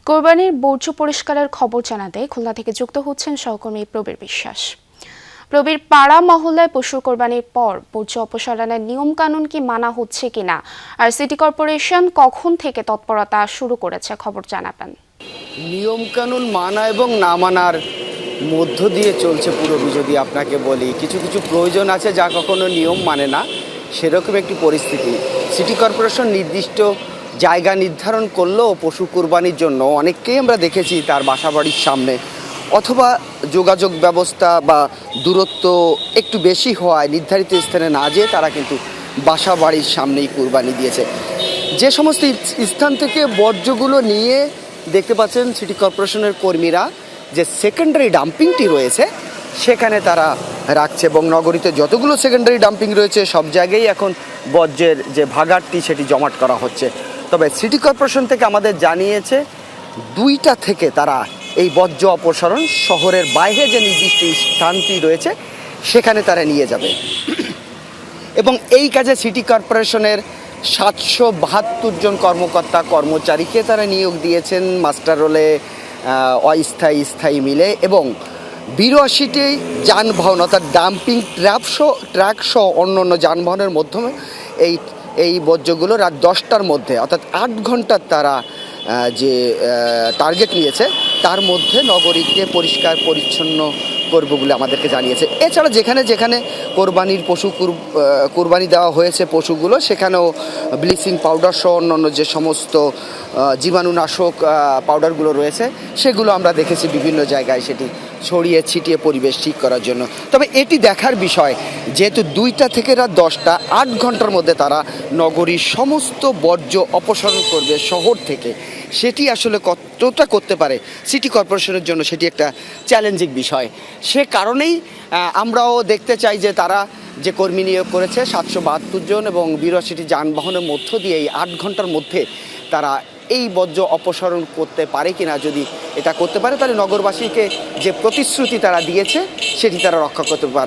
কোরবানির বর্জ্য পরিষ্কারের খবর জানাতে খুলনা থেকে যুক্ত হচ্ছেন সহকর্মী প্রবীর বিশ্বাস। প্রবীর, পাড়া মহল্লায় পশুর কোরবানির পর বর্জ্য অপসারণের নিয়ম কানুন কি মানা হচ্ছে কিনা, আর সিটি কর্পোরেশন কখন থেকে তৎপরতা শুরু করেছে খবর জানাবেন। নিয়ম কানুন মানা এবং না মানার মধ্য দিয়ে চলছে পুরোপুরি। যদি আপনাকে বলি, কিছু কিছু প্রয়োজন আছে যা কখনো নিয়ম মানে না, সেরকম একটি পরিস্থিতি। সিটি কর্পোরেশন নির্দিষ্ট জায়গা নির্ধারণ করলেও পশু কুরবানির জন্য অনেককেই আমরা দেখেছি তার বাসাবাড়ির সামনে, অথবা যোগাযোগ ব্যবস্থা বা দূরত্ব একটু বেশি হওয়ায় নির্ধারিত স্থানে না যেয়ে তারা কিন্তু বাসা বাড়ির সামনেই কুরবানি দিয়েছে। যে সমস্ত স্থান থেকে বর্জ্যগুলো নিয়ে দেখতে পাচ্ছেন সিটি কর্পোরেশনের কর্মীরা যে সেকেন্ডারি ডাম্পিংটি রয়েছে সেখানে তারা রাখছে, এবং নগরীতে যতগুলো সেকেন্ডারি ডাম্পিং রয়েছে সব জায়গায় এখন বর্জ্যের যে ভাগাড়টি সেটি জমাট করা হচ্ছে। তবে সিটি কর্পোরেশন থেকে আমাদের জানিয়েছে 2টা থেকে তারা এই বর্জ্য অপসারণ শহরের বাইরে যে নির্দিষ্ট স্থানটি রয়েছে সেখানে তারা নিয়ে যাবে। এবং এই কাজে সিটি কর্পোরেশনের 772 জন কর্মকর্তা কর্মচারীকে তারা নিয়োগ দিয়েছেন, মাস্টার রোলে, অস্থায়ী স্থায়ী মিলে, এবং 82টি যানবাহন অর্থাৎ ডাম্পিং ট্রাক সহ অন্য যানবাহনের মাধ্যমে এই বর্জ্যগুলো রাত 10টার মধ্যে অর্থাৎ 8 ঘন্টার তারা যে টার্গেট নিয়েছে তার মধ্যে নগরীকে পরিষ্কার পরিচ্ছন্ন করব বলে আমাদেরকে জানিয়েছে। এছাড়া যেখানে যেখানে কোরবানির পশু কোরবানি দেওয়া হয়েছে পশুগুলো, সেখানেও ব্লিচিং পাউডার সহ অন্যান্য যে সমস্ত জীবাণুনাশক পাউডারগুলো রয়েছে সেগুলো আমরা দেখেছি বিভিন্ন জায়গায় সেটি ছড়িয়ে ছিটিয়ে পরিবেশ ঠিক করার জন্য। তবে এটি দেখার বিষয়, যেহেতু 2টা থেকে রাত 10টা 8 ঘন্টার মধ্যে তারা নগরীর সমস্ত বর্জ্য অপসারণ করবে শহর থেকে, সেটি আসলে কতটা করতে পারে সিটি কর্পোরেশনের জন্য সেটি একটা চ্যালেঞ্জিং বিষয়। সে কারণেই আমরাও দেখতে চাই যে তারা যে কর্মী নিয়োগ করেছে 772 জন এবং 82টি যানবাহনের মধ্য দিয়ে এই 8 ঘন্টার মধ্যে তারা এই বর্জ্য অপসারণ করতে পারে কিনা। যদি এটা করতে পারে তাহলে নগরবাসীকে যে প্রতিশ্রুতি তারা দিয়েছে সেটি তারা রক্ষা করতে পারবে।